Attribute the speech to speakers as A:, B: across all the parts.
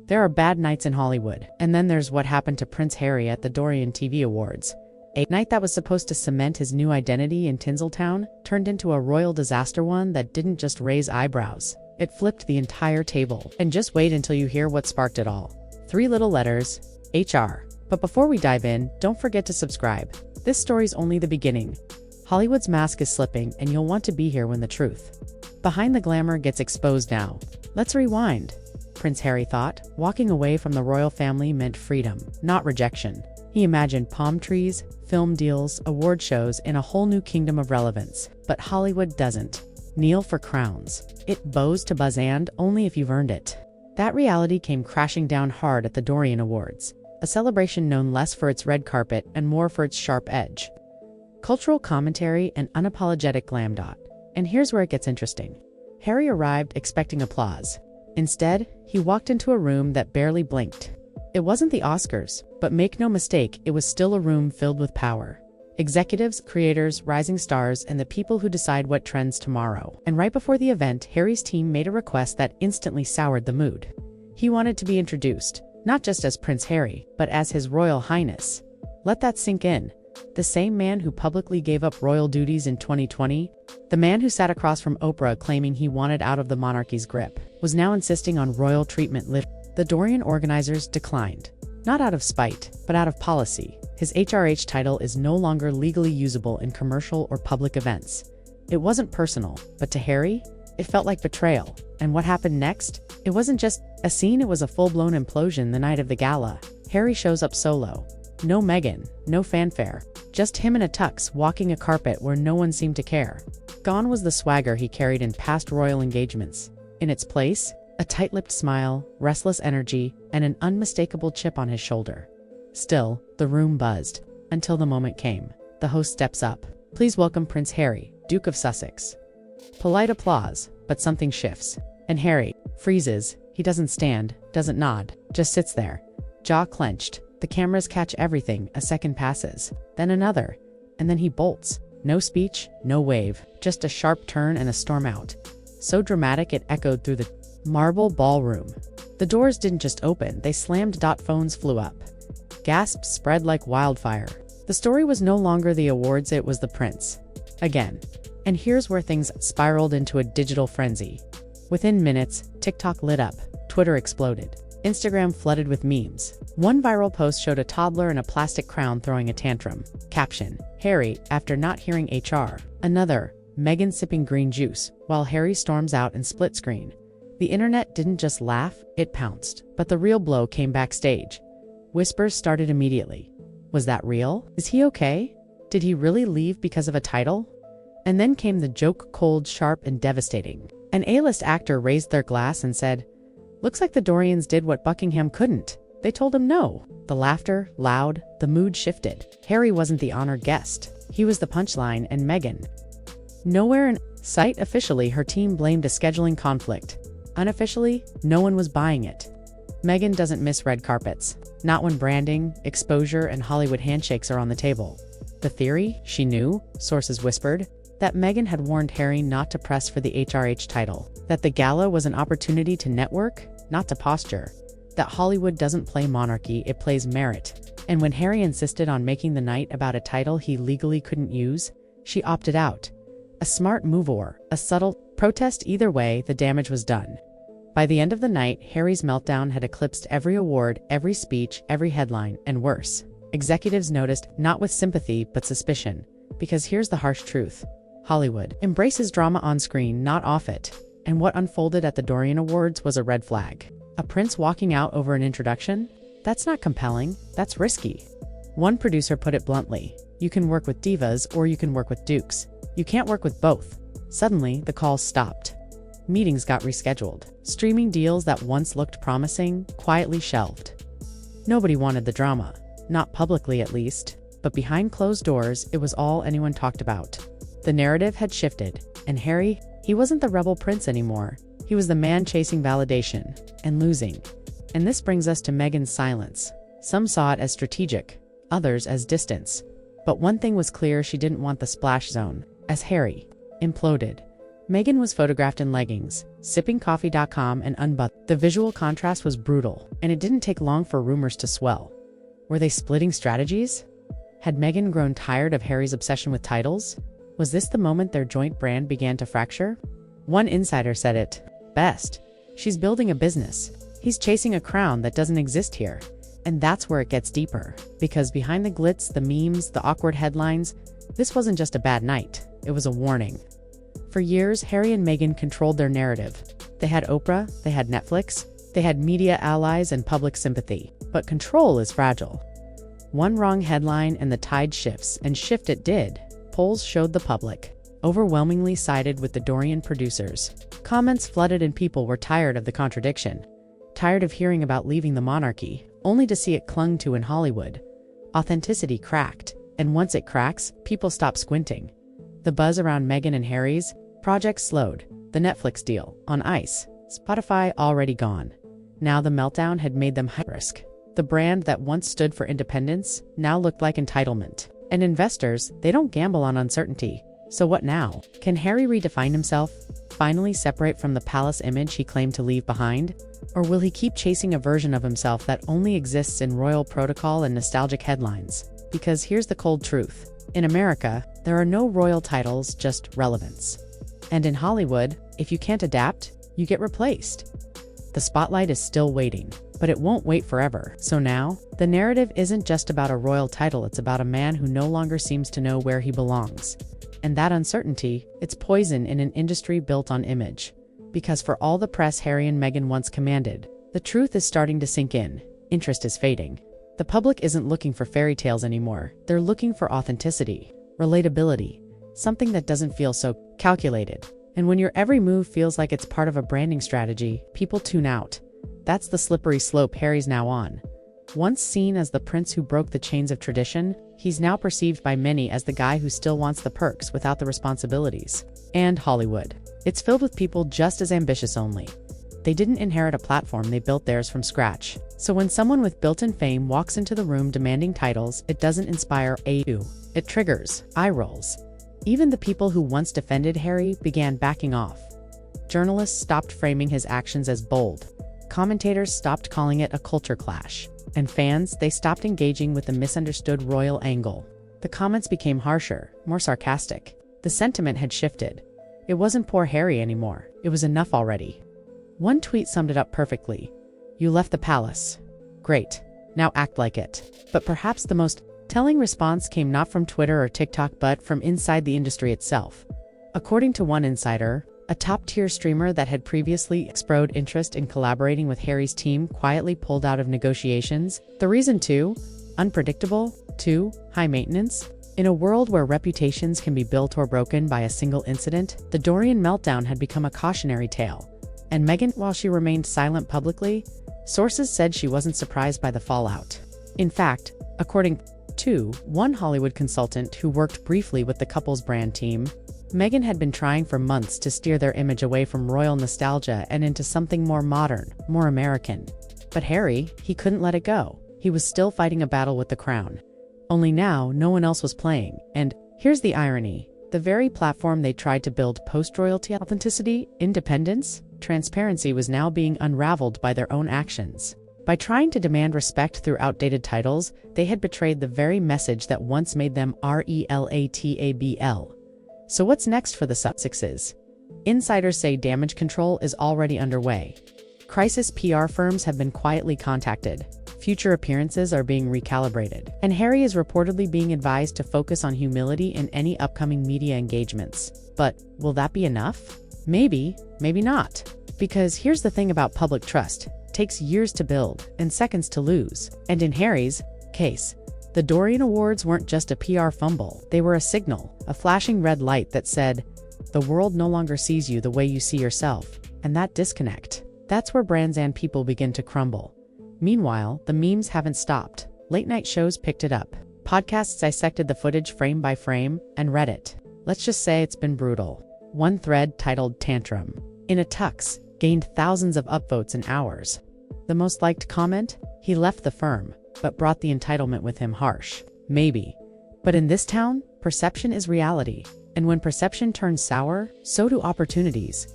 A: There are bad nights in Hollywood, and then there's what happened to Prince Harry at the Dorian TV Awards. A night that was supposed to cement his new identity in Tinseltown turned into a royal disaster, one that didn't just raise eyebrows. It flipped the entire table. And just wait until you hear what sparked it all. 3 little letters, HR. But before we dive in, don't forget to subscribe. This story's only the beginning. Hollywood's mask is slipping, and you'll want to be here when the truth behind the glamour gets exposed now. Let's rewind. Prince Harry thought walking away from the royal family meant freedom, not rejection. He imagined palm trees, film deals, award shows, in a whole new kingdom of relevance. But Hollywood doesn't kneel for crowns. It bows to buzz, and only if you've earned it. That reality came crashing down hard at the Dorian Awards, a celebration known less for its red carpet and more for its sharp edge. Cultural commentary and unapologetic glam. And here's where it gets interesting. Harry arrived expecting applause. Instead, he walked into a room that barely blinked. It wasn't the Oscars, but make no mistake, it was still a room filled with power. Executives, creators, rising stars, and the people who decide what trends tomorrow. And right before the event, Harry's team made a request that instantly soured the mood. He wanted to be introduced, not just as Prince Harry, but as His Royal Highness. Let that sink in. The same man who publicly gave up royal duties in 2020, the man who sat across from Oprah claiming he wanted out of the monarchy's grip, was now insisting on royal treatment. The Dorian organizers declined, not out of spite, but out of policy. His HRH title is no longer legally usable in commercial or public events. It wasn't personal, but to Harry, it felt like betrayal. And what happened next? It wasn't just a scene, it was a full-blown implosion the night of the gala. Harry shows up solo. No Meghan, no fanfare, just him in a tux walking a carpet where no one seemed to care. Gone was the swagger he carried in past royal engagements. In its place, a tight-lipped smile, restless energy, and an unmistakable chip on his shoulder. Still, the room buzzed, until the moment came. The host steps up. Please welcome Prince Harry, Duke of Sussex. Polite applause, but something shifts. And Harry freezes. He doesn't stand, doesn't nod, just sits there, jaw clenched. The cameras catch everything. A second passes, then another, and then he bolts. No speech, no wave, just a sharp turn and a storm out. So dramatic it echoed through the marble ballroom. The doors didn't just open, they slammed. Phones flew up. Gasps spread like wildfire. The story was no longer the awards, it was the prince. Again. And here's where things spiraled into a digital frenzy. Within minutes, TikTok lit up, Twitter exploded, Instagram flooded with memes. One viral post showed a toddler in a plastic crown throwing a tantrum. Caption: Harry, after not hearing HR. Another: Meghan sipping green juice, while Harry storms out in split screen. The internet didn't just laugh, it pounced. But the real blow came backstage. Whispers started immediately. Was that real? Is he okay? Did he really leave because of a title? And then came the joke, cold, sharp, and devastating. An A-list actor raised their glass and said, "Looks like the Dorians did what Buckingham couldn't. They told him no." The laughter, loud, the mood shifted. Harry wasn't the honored guest. He was the punchline, and Meghan. Nowhere in sight. Officially, her team blamed a scheduling conflict. Unofficially, no one was buying it. Meghan doesn't miss red carpets. Not when branding, exposure, and Hollywood handshakes are on the table. The theory, she knew, sources whispered, that Meghan had warned Harry not to press for the HRH title. That the gala was an opportunity to network, not to posture. That Hollywood doesn't play monarchy, it plays merit. And when Harry insisted on making the night about a title he legally couldn't use, she opted out. A smart move or a subtle protest, either way, the damage was done. By the end of the night, Harry's meltdown had eclipsed every award, every speech, every headline, and worse. Executives noticed, not with sympathy, but suspicion. Because here's the harsh truth. Hollywood embraces drama on screen, not off it. And what unfolded at the Dorian Awards was a red flag. A prince walking out over an introduction? That's not compelling, that's risky. One producer put it bluntly: you can work with divas or you can work with dukes. You can't work with both. Suddenly, the calls stopped. Meetings got rescheduled. Streaming deals that once looked promising, quietly shelved. Nobody wanted the drama. Not publicly, at least. But behind closed doors, it was all anyone talked about. The narrative had shifted, and Harry, he wasn't the rebel prince anymore. He was the man chasing validation and losing. And this brings us to Meghan's silence. Some saw it as strategic, others as distance. But one thing was clear: she didn't want the splash zone. As Harry imploded, Meghan was photographed in leggings, sipping coffee.com and unbuttoned. The visual contrast was brutal, and it didn't take long for rumors to swell. Were they splitting strategies? Had Meghan grown tired of Harry's obsession with titles? Was this the moment their joint brand began to fracture? One insider said it best. She's building a business. He's chasing a crown that doesn't exist here. And that's where it gets deeper. Because behind the glitz, the memes, the awkward headlines, this wasn't just a bad night. It was a warning. For years, Harry and Meghan controlled their narrative. They had Oprah, they had Netflix, they had media allies and public sympathy. But control is fragile. One wrong headline and the tide shifts, and shift it did. Polls showed the public overwhelmingly sided with the Dorian producers. Comments flooded and people were tired of the contradiction. Tired of hearing about leaving the monarchy, only to see it clung to in Hollywood. Authenticity cracked, and once it cracks, people stop squinting. The buzz around Meghan and Harry's project slowed. The Netflix deal, on ice. Spotify already gone. Now the meltdown had made them high risk. The brand that once stood for independence now looked like entitlement. And investors, they don't gamble on uncertainty. So what now? Can Harry redefine himself? Finally separate from the palace image he claimed to leave behind? Or will he keep chasing a version of himself that only exists in royal protocol and nostalgic headlines? Because here's the cold truth. In America, there are no royal titles, just relevance. And in Hollywood, if you can't adapt, you get replaced. The spotlight is still waiting, but it won't wait forever. So now, the narrative isn't just about a royal title, it's about a man who no longer seems to know where he belongs. And that uncertainty, it's poison in an industry built on image. Because for all the press Harry and Meghan once commanded, the truth is starting to sink in. Interest is fading. The public isn't looking for fairy tales anymore. They're looking for authenticity, relatability, something that doesn't feel so calculated. And when your every move feels like it's part of a branding strategy, people tune out. That's the slippery slope Harry's now on. Once seen as the prince who broke the chains of tradition, he's now perceived by many as the guy who still wants the perks without the responsibilities. And Hollywood. It's filled with people just as ambitious only. They didn't inherit a platform, they built theirs from scratch. So when someone with built-in fame walks into the room demanding titles, it doesn't inspire it triggers eye rolls. Even the people who once defended Harry began backing off. Journalists stopped framing his actions as bold. Commentators stopped calling it a culture clash. And fans, they stopped engaging with the misunderstood royal angle. The comments became harsher, more sarcastic. The sentiment had shifted. It wasn't poor Harry anymore. It was enough already. One tweet summed it up perfectly. You left the palace. Great. Now act like it. But perhaps the most telling response came not from Twitter or TikTok but from inside the industry itself. According to one insider, a top-tier streamer that had previously expressed interest in collaborating with Harry's team quietly pulled out of negotiations. The reason 2, unpredictable, 2, high maintenance. In a world where reputations can be built or broken by a single incident, the Dorian meltdown had become a cautionary tale. And Meghan, while she remained silent publicly, sources said she wasn't surprised by the fallout. In fact, according to one Hollywood consultant who worked briefly with the couple's brand team, Meghan had been trying for months to steer their image away from royal nostalgia and into something more modern, more American. But Harry, he couldn't let it go. He was still fighting a battle with the crown. Only now, no one else was playing. And here's the irony. The very platform they tried to build post-royalty authenticity, independence, transparency was now being unraveled by their own actions. By trying to demand respect through outdated titles, they had betrayed the very message that once made them relatable. So what's next for the Sussexes? Insiders say damage control is already underway. Crisis PR firms have been quietly contacted. Future appearances are being recalibrated. And Harry is reportedly being advised to focus on humility in any upcoming media engagements. But will that be enough? Maybe, maybe not. Because here's the thing about public trust. It takes years to build and seconds to lose. And in Harry's case, the Dorian Awards weren't just a PR fumble. They were a signal, a flashing red light that said, the world no longer sees you the way you see yourself. And that disconnect, that's where brands and people begin to crumble. Meanwhile, the memes haven't stopped. Late-night shows picked it up. Podcasts dissected the footage frame by frame, and Reddit. Let's just say it's been brutal. One thread titled Tantrum, in a tux, gained thousands of upvotes in hours. The most liked comment? He left the firm, but brought the entitlement with him. Harsh. Maybe. But in this town, perception is reality. And when perception turns sour, so do opportunities.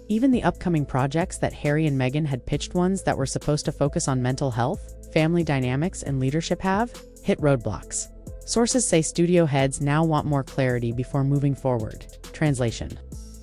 A: Even the upcoming projects that Harry and Meghan had pitched, ones that were supposed to focus on mental health, family dynamics, and leadership, have hit roadblocks. Sources say studio heads now want more clarity before moving forward. Translation: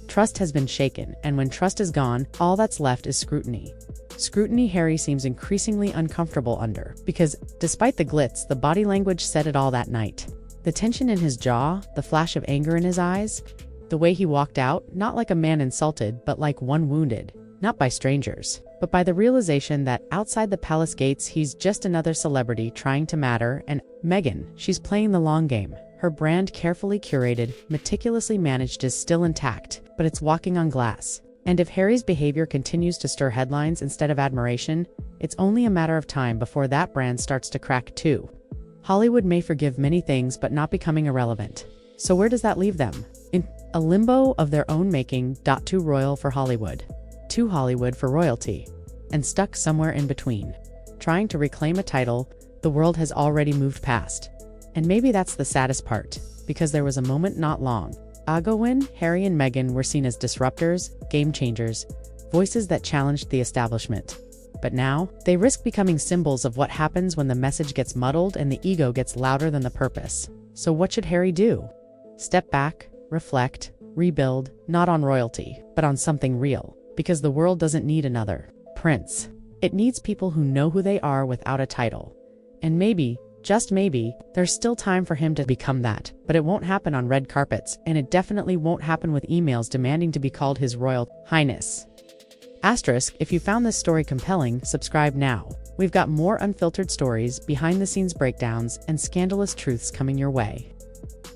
A: trust has been shaken, and when trust is gone, all that's left is scrutiny. Scrutiny Harry seems increasingly uncomfortable under, because, despite the glitz, the body language said it all that night. The tension in his jaw, the flash of anger in his eyes, the way he walked out, not like a man insulted, but like one wounded, not by strangers, but by the realization that outside the palace gates he's just another celebrity trying to matter. And Meghan, she's playing the long game. Her brand, carefully curated, meticulously managed, is still intact, but it's walking on glass. And if Harry's behavior continues to stir headlines instead of admiration, it's only a matter of time before that brand starts to crack too. Hollywood may forgive many things, but not becoming irrelevant. So where does that leave them? In a limbo of their own making. Too royal for Hollywood, too Hollywood for royalty, and stuck somewhere in between, trying to reclaim a title the world has already moved past. And maybe that's the saddest part, because there was a moment not long ago when Harry and Meghan were seen as disruptors, game changers, voices that challenged the establishment. But now, they risk becoming symbols of what happens when the message gets muddled and the ego gets louder than the purpose. So what should Harry do? Step back, reflect, rebuild, not on royalty, but on something real. Because the world doesn't need another prince. It needs people who know who they are without a title. And maybe, just maybe, there's still time for him to become that. But it won't happen on red carpets, and it definitely won't happen with emails demanding to be called His Royal Highness. Asterisk, if you found this story compelling, subscribe now. We've got more unfiltered stories, behind-the-scenes breakdowns, and scandalous truths coming your way.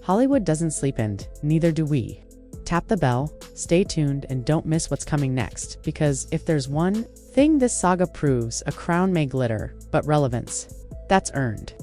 A: Hollywood doesn't sleep, and neither do we. Tap the bell, stay tuned, and don't miss what's coming next, because if there's one thing this saga proves, a crown may glitter, but relevance, that's earned.